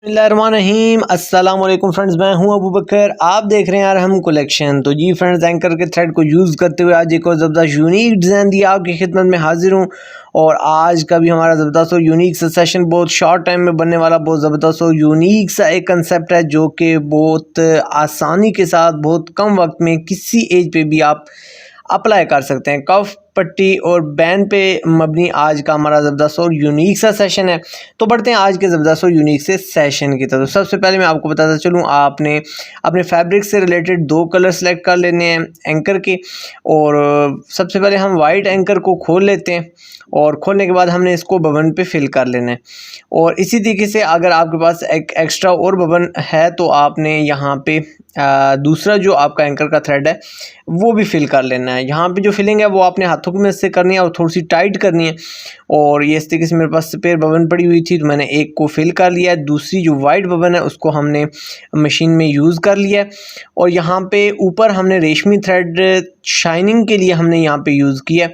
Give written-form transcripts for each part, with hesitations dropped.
बिस्मिल्लाहिर्रहमानिर्रहीम अस्सलाम वालेकुम फ्रेंड्स, मैं हूं अबू बकर। आप देख रहे हैं यार हम कलेक्शन। तो जी फ्रेंड्स, एंकर के थ्रेड को यूज़ करते हुए आज एक और ज़बरदस्त यूनिक डिज़ाइन दिया आपकी खिदमत में हाजिर हूं। और आज का भी हमारा ज़बरदस्त और यूनिक सा सेशन बहुत शॉर्ट टाइम में बनने वाला बहुत ज़बरदस्त और यूनिक सा एक कंसेप्ट है जो कि बहुत आसानी के साथ बहुत कम वक्त में किसी एज पे भी आप अप्लाई कर सकते हैं। कफ पट्टी और बैंड पे मबनी आज का हमारा ज़बरदस्त और यूनिक सा सेशन है। तो बढ़ते हैं आज के ज़बरदस्त और यूनिक से सेशन की तरफ। तो सबसे पहले मैं आपको बताता चलूँ, आपने अपने फैब्रिक से रिलेटेड दो कलर सेलेक्ट कर लेने हैं एंकर के। और सबसे पहले हम वाइट एंकर को खोल लेते हैं और खोलने के बाद हमने इसको बबन पे फिल कर लेना है। और इसी तरीके से अगर आपके पास एक एक्स्ट्रा और बबन है तो आपने यहाँ पे दूसरा जो आपका एंकर का थ्रेड है वो भी फिल कर लेना है। यहाँ पे जो फिलिंग है वो आपने हाथों में से करनी है और थोड़ी सी टाइट करनी है। और ये इस तरीके से मेरे पास स्पेयर बबन पड़ी हुई थी तो मैंने एक को फिल कर लिया है, दूसरी जो वाइट बबन है उसको हमने मशीन में यूज़ कर लिया है। और यहाँ पे ऊपर हमने रेशमी थ्रेड शाइनिंग के लिए हमने यहाँ पे यूज़ किया है।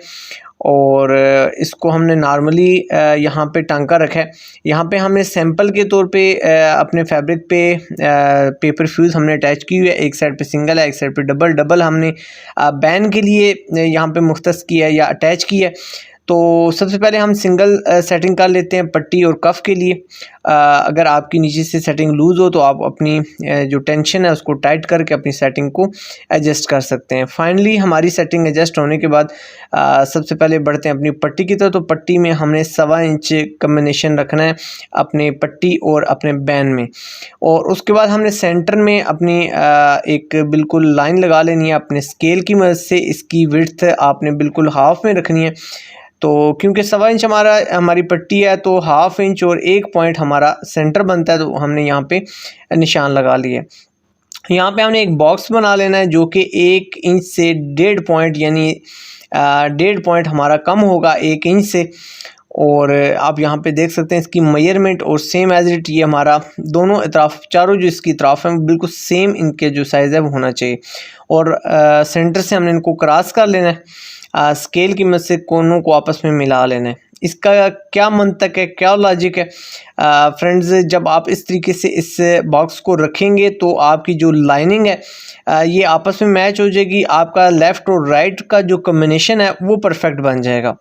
और इसको हमने नॉर्मली यहाँ पे टांका रखा है। यहाँ पे हमने सैंपल के तौर पे अपने फैब्रिक पे पेपर फ्यूज़ हमने अटैच की हुई है। एक साइड पे सिंगल है, एक साइड पे डबल डबल हमने बैन के लिए यहाँ पे मुख्तस किया है या अटैच किया है। तो सबसे पहले हम सिंगल सेटिंग कर लेते हैं पट्टी और कफ के लिए। अगर आपकी नीचे से सेटिंग लूज़ हो तो आप अपनी जो टेंशन है उसको टाइट करके अपनी सेटिंग को एडजस्ट कर सकते हैं। फाइनली हमारी सेटिंग एडजस्ट होने के बाद सबसे पहले बढ़ते हैं अपनी पट्टी की तरफ। तो पट्टी में हमने 1.25 इंच कम्बिनेशन रखना है अपने पट्टी और अपने बैन में। और उसके बाद हमने सेंटर में अपनी एक बिल्कुल लाइन लगा लेनी है अपने स्केल की मदद से। इसकी विड्थ आपने बिल्कुल हाफ में रखनी है। तो क्योंकि 1.25 इंच हमारी पट्टी है तो हाफ इंच और 1 पॉइंट हमारा सेंटर बनता है, तो हमने यहाँ पे निशान लगा लिया। यहाँ पे हमने एक बॉक्स बना लेना है जो कि 1 इंच से 1.5 पॉइंट यानी 1.5 पॉइंट हमारा कम होगा 1 इंच से। और आप यहाँ पे देख सकते हैं इसकी मेजरमेंट और सेम एज इट ये हमारा दोनों अतराफ चारों जो इसकी अतराफ हैं बिल्कुल सेम इनके जो साइज़ है वो होना चाहिए। और सेंटर से हमने इनको क्रॉस कर लेना है। स्केल की मदद से कोनों को आपस में मिला लेना है। इसका क्या मंतक है, क्या लॉजिक है फ्रेंड्स, जब आप इस तरीके से इस बॉक्स को रखेंगे तो आपकी जो लाइनिंग है ये आपस में मैच हो जाएगी। आपका लेफ़्ट और राइट का जो कम्बिनेशन है वो परफेक्ट बन जाएगा।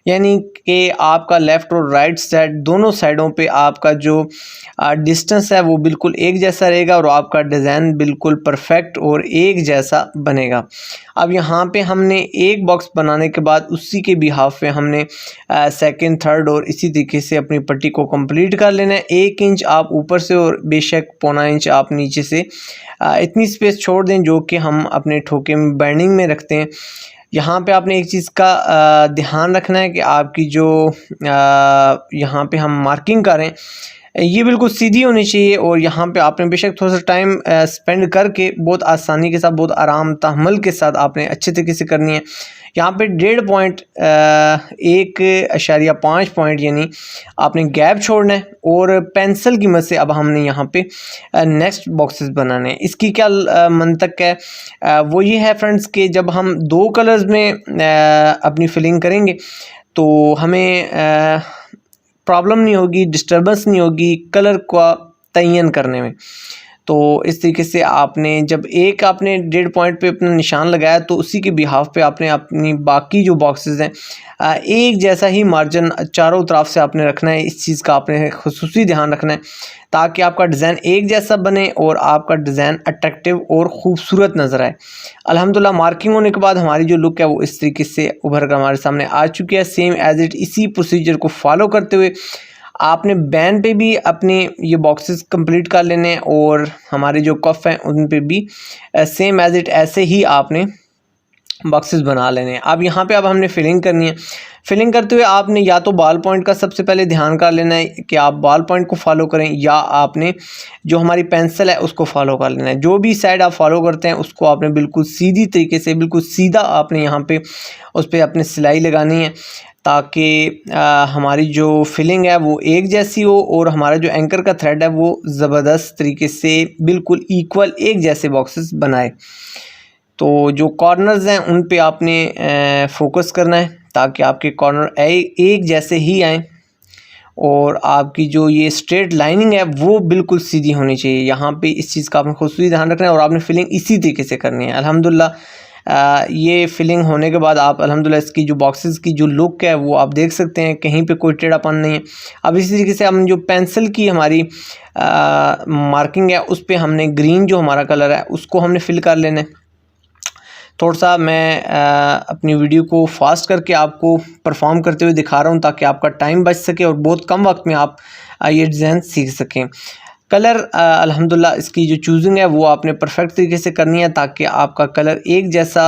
यानी कि आपका लेफ़्ट और राइट साइड दोनों साइडों पे आपका जो डिस्टेंस है वो बिल्कुल एक जैसा रहेगा और आपका डिज़ाइन बिल्कुल परफेक्ट और एक जैसा बनेगा। अब यहाँ पे हमने एक बॉक्स बनाने के बाद उसी के बिहाफ पे हमने सेकंड, थर्ड और इसी तरीके से अपनी पट्टी को कंप्लीट कर लेना है। 1 इंच आप ऊपर से और बेशक 0.25 इंच आप नीचे से इतनी स्पेस छोड़ दें जो कि हम अपने ठोके में बैंडिंग में रखते हैं। यहाँ पे आपने एक चीज़ का ध्यान रखना है कि आपकी जो यहाँ पे हम मार्किंग करें ये बिल्कुल सीधी होनी चाहिए। और यहाँ पे आपने बेशक थोड़ा सा टाइम स्पेंड करके बहुत आसानी के साथ बहुत आराम तहम्मुल के साथ आपने अच्छे तरीके से करनी है। यहाँ पे 1.5 पॉइंट 1.5 पॉइंट यानी आपने गैप छोड़ना है। और पेंसिल की मदद से अब हमने यहाँ पे नेक्स्ट बॉक्सेस बनाने हैं। इसकी क्या मंतक है वो ये है फ्रेंड्स कि जब हम दो कलर्स में अपनी फिलिंग करेंगे तो हमें प्रॉब्लम नहीं होगी, डिस्टर्बेंस नहीं होगी कलर का तयन करने में। तो इस तरीके से आपने जब एक आपने 1.5 पॉइंट पे अपना निशान लगाया तो उसी के बिहाफ पे आपने अपनी बाकी जो बॉक्सेस हैं एक जैसा ही मार्जिन चारों तरफ से आपने रखना है। इस चीज़ का आपने खुसूसी ध्यान रखना है ताकि आपका डिज़ाइन एक जैसा बने और आपका डिज़ाइन अट्रैक्टिव और ख़ूबसूरत नज़र आए। अल्हम्दुलिल्लाह मार्किंग होने के बाद हमारी जो लुक है वो इस तरीके से उभर कर हमारे सामने आ चुकी है। सेम एज इट इसी प्रोसीजर को फॉलो करते हुए आपने बैन पे भी अपने ये बॉक्सेस कंप्लीट कर लेने हैं और हमारे जो कफ हैं उन पे भी सेम एज इट ऐसे ही आपने बॉक्सेस बना लेने हैं। अब यहाँ पे अब हमने फिलिंग करनी है। फिलिंग करते हुए आपने या तो बॉल पॉइंट का सबसे पहले ध्यान कर लेना है कि आप बॉल पॉइंट को फॉलो करें या आपने जो हमारी पेंसिल है उसको फॉलो कर लेना है। जो भी साइड आप फॉलो करते हैं उसको आपने बिल्कुल सीधी तरीके से बिल्कुल सीधा आपने यहाँ पे उस पर अपनी सिलाई लगानी है ताकि हमारी जो फिलिंग है वो एक जैसी हो और हमारा जो एंकर का थ्रेड है वो ज़बरदस्त तरीके से बिल्कुल इक्वल एक जैसे बॉक्सेस बनाए। तो जो कॉर्नर्स हैं उन पे आपने फोकस करना है ताकि आपके कॉर्नर एक जैसे ही आएँ। और आपकी जो ये स्ट्रेट लाइनिंग है वो बिल्कुल सीधी होनी चाहिए। यहाँ पे इस चीज़ का आपने खुद ध्यान रखना है और आपने फिलिंग इसी तरीके से करनी है। अल्हम्दुलिल्लाह ये फिलिंग होने के बाद आप अल्हम्दुलिल्लाह इसकी जो बॉक्सेस की जो लुक है वो आप देख सकते हैं, कहीं पे कोई टेढ़ापन नहीं है। अब इसी तरीके से हम जो पेंसिल की हमारी मार्किंग है उस पर हमने ग्रीन जो हमारा कलर है उसको हमने फिल कर लेना है। थोड़ा सा मैं अपनी वीडियो को फास्ट करके आपको परफॉर्म करते हुए दिखा रहा हूँ ताकि आपका टाइम बच सके और बहुत कम वक्त में आप ये डिज़ाइन सीख सकें। कलर अल्हम्दुलिल्लाह इसकी जो चूजिंग है वो आपने परफेक्ट तरीके से करनी है ताकि आपका कलर एक जैसा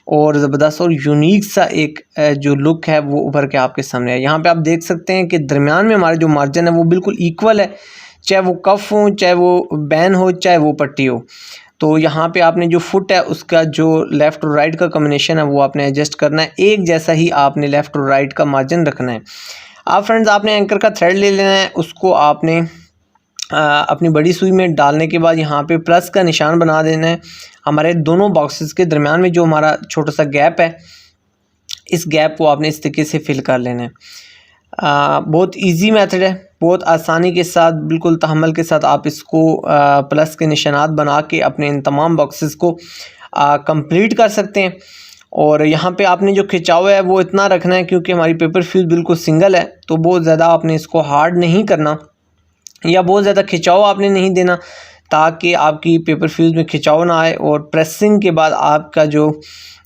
और ज़बरदस्त और यूनिक सा एक जो लुक है वो उभर के आपके सामने है। यहाँ पे आप देख सकते हैं कि दरमियान में हमारा जो मार्जिन है वो बिल्कुल इक्वल है, चाहे वो कफ हो, चाहे वो बैन हो, चाहे वो पट्टी हो। तो यहाँ पे आपने जो फुट है उसका जो लेफ़्ट और राइट का कॉम्बिनेशन है वो आपने एडजस्ट करना है, एक जैसा ही आपने लेफ़्ट और राइट का मार्जिन रखना है। आप फ्रेंड्स आपने एंकर का थ्रेड ले लेना है, उसको आपने अपनी बड़ी सुई में डालने के बाद यहाँ पे प्लस का निशान बना देना है। हमारे दोनों बॉक्सेस के दरमियान में जो हमारा छोटा सा गैप है, इस गैप को आपने इस तरीके से फिल कर लेना है। बहुत इजी मेथड है, बहुत आसानी के साथ, बिल्कुल तहम्मुल के साथ आप इसको प्लस के निशानात बना के अपने इन तमाम बॉक्सेस को कंप्लीट कर सकते हैं। और यहाँ पे आपने जो खिंचाव है वो इतना रखना है क्योंकि हमारी पेपर फ्यूज़ बिल्कुल सिंगल है, तो बहुत ज़्यादा आपने इसको हार्ड नहीं करना या बहुत ज़्यादा खिंचाव आपने नहीं देना ताकि आपकी पेपर फ्यूज़ में खिंचाव ना आए और प्रेसिंग के बाद आपका जो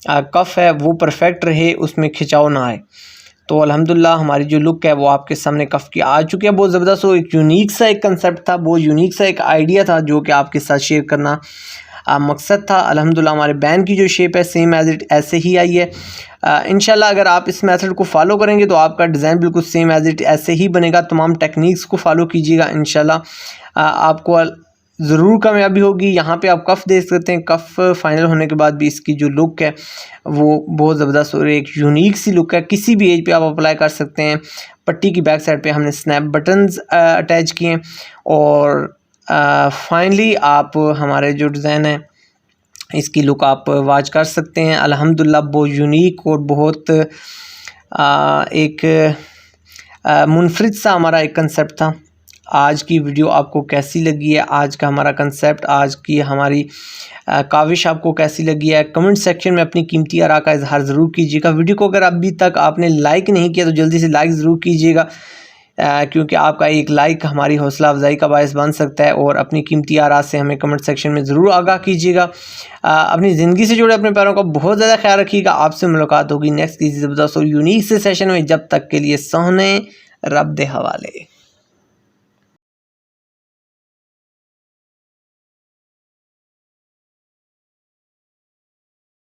कफ है वो परफेक्ट रहे, उसमें खिंचाव ना आए। तो अल्हम्दुलिल्लाह हमारी जो लुक है वो आपके सामने कफ की आ चुकी है। बहुत ज़बरदस्त हो, एक यूनिक सा एक कंसेप्ट था, बहुत यूनिक सा एक आइडिया था जो कि आपके साथ शेयर करना मकसद था। अल्हम्दुलिल्लाह हमारे बैन की जो शेप है सेम एज इट ऐसे ही आई है। इंशाल्लाह अगर आप इस मेथड को फॉलो करेंगे तो आपका डिज़ाइन बिल्कुल सेम एज इट ऐसे ही बनेगा। तमाम टेक्निक्स को फॉलो कीजिएगा, इंशाल्लाह आपको ज़रूर कामयाबी होगी। यहाँ पे आप कफ़ देख सकते हैं, कफ़ फाइनल होने के बाद भी इसकी जो लुक है वो बहुत ज़बरदस्त और एक यूनिक सी लुक है, किसी भी एज पे आप अप्लाई कर सकते हैं। पट्टी की बैक साइड पे हमने स्नैप बटन्स अटैच किए हैं और फाइनली आप हमारे जो डिज़ाइन है इसकी लुक आप वॉच कर सकते हैं। अल्हम्दुलिल्लाह बहुत यूनिक और बहुत एक मुनफरिद सा हमारा एक कंसेप्ट था। आज की वीडियो आपको कैसी लगी है, आज का हमारा कंसेप्ट, आज की हमारी काविश आपको कैसी लगी है, कमेंट सेक्शन में अपनी कीमती आरा का इजहार ज़रूर कीजिएगा। वीडियो को अगर अभी तक आपने लाइक नहीं किया तो जल्दी से लाइक ज़रूर कीजिएगा क्योंकि आपका एक लाइक हमारी हौसला अफजाई का बायस बन सकता है। और अपनी कीमती आरा से हमें कमेंट सेक्शन में ज़रूर आगाह कीजिएगा। अपनी ज़िंदगी से जुड़े अपने पैरों का बहुत ज़्यादा ख्याल रखिएगा। आपसे मुलाकात होगी नेक्स्ट किसी ज़बरदस्त और यूनिक से सेशन में। जब तक के लिए सोने रब दे हवाले।